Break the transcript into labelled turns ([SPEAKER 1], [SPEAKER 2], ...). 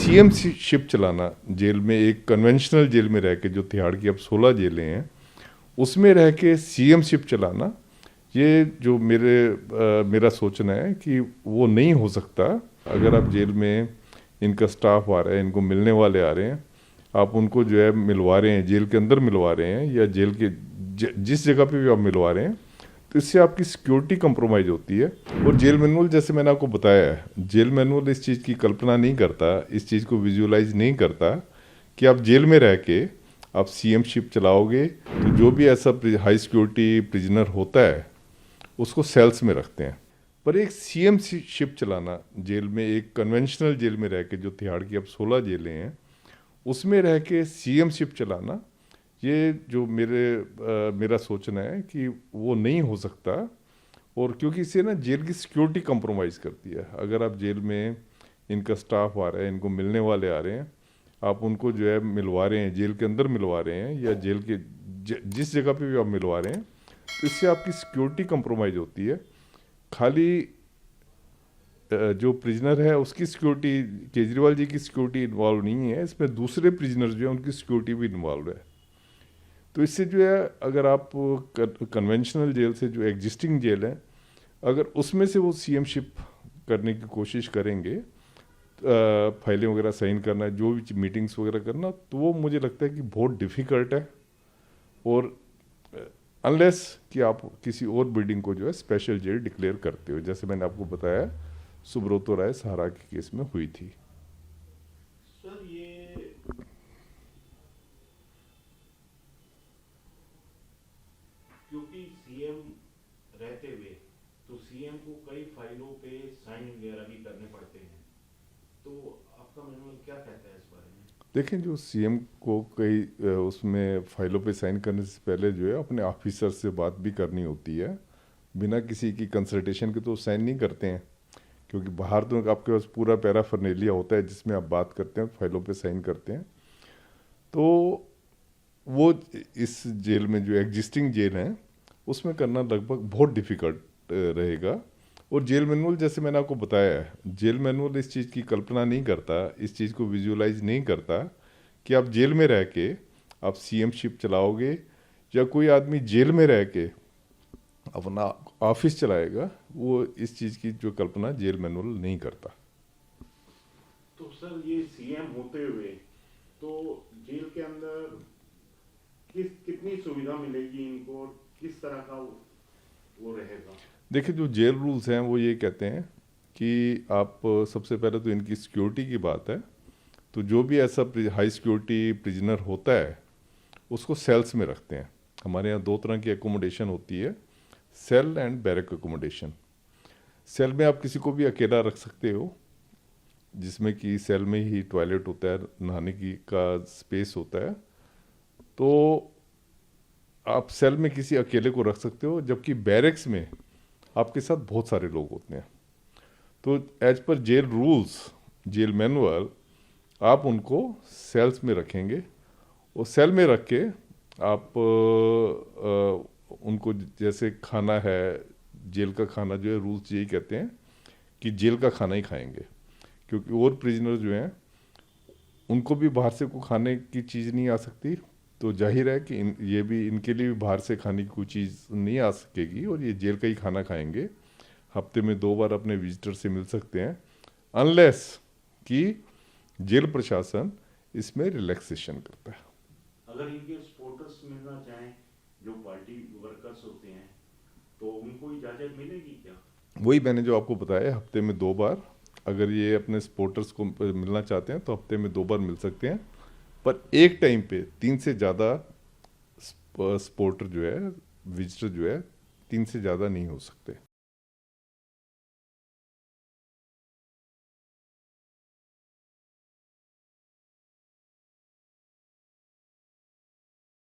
[SPEAKER 1] CM ship चलाना jail में, एक कन्वेंशनल जेल में रह के, जो तिहाड़ की अब 16 जेलें हैं उसमें रह के सीएम शिप चलाना, ये जो मेरा सोचना है कि वो नहीं हो सकता। अगर आप जेल में, इनका स्टाफ आ रहा है, इनको मिलने वाले आ रहे हैं, आप उनको जो है मिलवा रहे हैं, जेल के अंदर मिलवा रहे हैं या जेल के जिस जगह पे भी आप मिलवा रहे हैं, तो इससे आपकी सिक्योरिटी कंप्रोमाइज़ होती है। और जेल मैनुअल, जैसे मैंने आपको बताया है, जेल मैनुअल इस चीज़ की कल्पना नहीं करता, इस चीज़ को विजुअलाइज नहीं करता कि आप जेल में रह के आप सीएम शिप चलाओगे। तो जो भी ऐसा हाई सिक्योरिटी प्रिजनर होता है उसको सेल्स में रखते हैं। पर एक सीएम शिप चलाना जेल में, एक कन्वेंशनल जेल में रह के, जो तिहाड़ की अब 16 जेलें हैं उसमें रह के सीएम शिप चलाना, ये जो मेरा सोचना है कि वो नहीं हो सकता। और क्योंकि इससे ना जेल की सिक्योरिटी कंप्रोमाइज़ करती है। अगर आप जेल में, इनका स्टाफ आ रहा है, इनको मिलने वाले आ रहे हैं, आप उनको जो है मिलवा रहे हैं, जेल के अंदर मिलवा रहे हैं या जेल के जिस जगह पे भी आप मिलवा रहे हैं, तो इससे आपकी सिक्योरिटी कंप्रोमाइज़ होती है। खाली जो प्रिजनर है उसकी सिक्योरिटी, केजरीवाल जी की सिक्योरिटी इन्वॉल्व नहीं है, इसमें दूसरे प्रिजनर जो है उनकी सिक्योरिटी भी इन्वॉल्व है। तो इससे जो है, अगर आप कन्वेंशनल जेल से, जो एग्जिस्टिंग जेल है, अगर उसमें से वो सीएम शिप करने की कोशिश करेंगे, फाइलें वगैरह साइन करना, जो भी मीटिंग्स वगैरह करना, तो वो मुझे लगता है कि बहुत डिफ़िकल्ट है। और अनलेस कि आप किसी और बिल्डिंग को जो है स्पेशल जेल डिक्लेयर करते हो, जैसे मैंने आपको बताया सुब्रतो राय सहारा के केस में हुई थी।
[SPEAKER 2] सर, ये क्योंकि सीएम रहते हुए तो सीएम को कई फाइलों पे साइन वगैरह भी करने पड़ते हैं, तो आपका मैनुअल क्या कहता है इस बारे में?
[SPEAKER 1] देखें, जो सीएम को कई उसमें फाइलों पे साइन करने से पहले जो है अपने ऑफिसर से बात भी करनी होती है। बिना किसी की कंसल्टेशन के तो साइन नहीं करते हैं, क्योंकि बाहर तो आपके पास पूरा पैराफर्नेलिया होता है जिसमें आप बात करते हैं, फाइलों पे साइन करते हैं। तो वो इस जेल में, जो एग्जिस्टिंग जेल है, उसमें करना लगभग बहुत डिफ़िकल्ट रहेगा। और जेल मैनुअल, जैसे मैंने आपको बताया है, जेल मैनुअल इस चीज़ की कल्पना नहीं करता, इस चीज़ को विजुअलाइज नहीं करता कि आप जेल में रह के आप सीएम शिप चलाओगे या कोई आदमी जेल में रह के अपना ऑफिस चलाएगा। वो इस चीज़ की जो कल्पना जेल मैनुअल नहीं करता।
[SPEAKER 2] तो सर, ये सीएम होते हुए तो जेल के अंदर कितनी सुविधा मिलेगी इनको, और किस तरह का वो रहेगा?
[SPEAKER 1] देखिए, जो जेल रूल्स हैं वो ये कहते हैं कि आप, सबसे पहले तो इनकी सिक्योरिटी की बात है, तो जो भी ऐसा हाई सिक्योरिटी प्रिजनर होता है उसको सेल्स में रखते हैं। हमारे यहाँ 2 तरह की एकोमोडेशन होती है, cell and barrack accommodation. Cell में आप किसी को भी अकेला रख सकते हो, जिसमें कि सेल में ही टॉयलेट होता है, नहाने की का स्पेस होता है, तो आप सेल में किसी अकेले को रख सकते हो। जबकि बैरक्स में आपके साथ बहुत सारे लोग होते हैं, तो as per jail rules, jail manual, आप उनको सेल्स में रखेंगे। और सेल में रख के आप उनको, जैसे खाना है, जेल का खाना जो है, रूल्स यही कहते हैं कि जेल का खाना ही खाएंगे, क्योंकि और प्रिजनर जो हैं उनको भी बाहर से कोई खाने की चीज़ नहीं आ सकती। तो जाहिर है कि ये भी, इनके लिए भी बाहर से खाने की कोई चीज़ नहीं आ सकेगी, और ये जेल का ही खाना खाएंगे। हफ्ते में 2 बार अपने विजिटर से मिल सकते हैं, अनलेस कि जेल प्रशासन इसमें रिलैक्सेशन करता है।
[SPEAKER 2] अगर इनके सपोर्टर्स मिलना चाहें, जो पार्टी वर्कर्स होते हैं, तो उनको इजाज़त मिलेगी क्या?
[SPEAKER 1] वही मैंने जो आपको बताया, हफ्ते में 2 बार अगर ये अपने सपोर्टर्स को मिलना चाहते हैं तो हफ्ते में 2 बार मिल सकते हैं। पर एक टाइम पे 3 से ज़्यादा सपोर्टर जो है, विजिटर जो है, 3 से ज़्यादा नहीं हो सकते।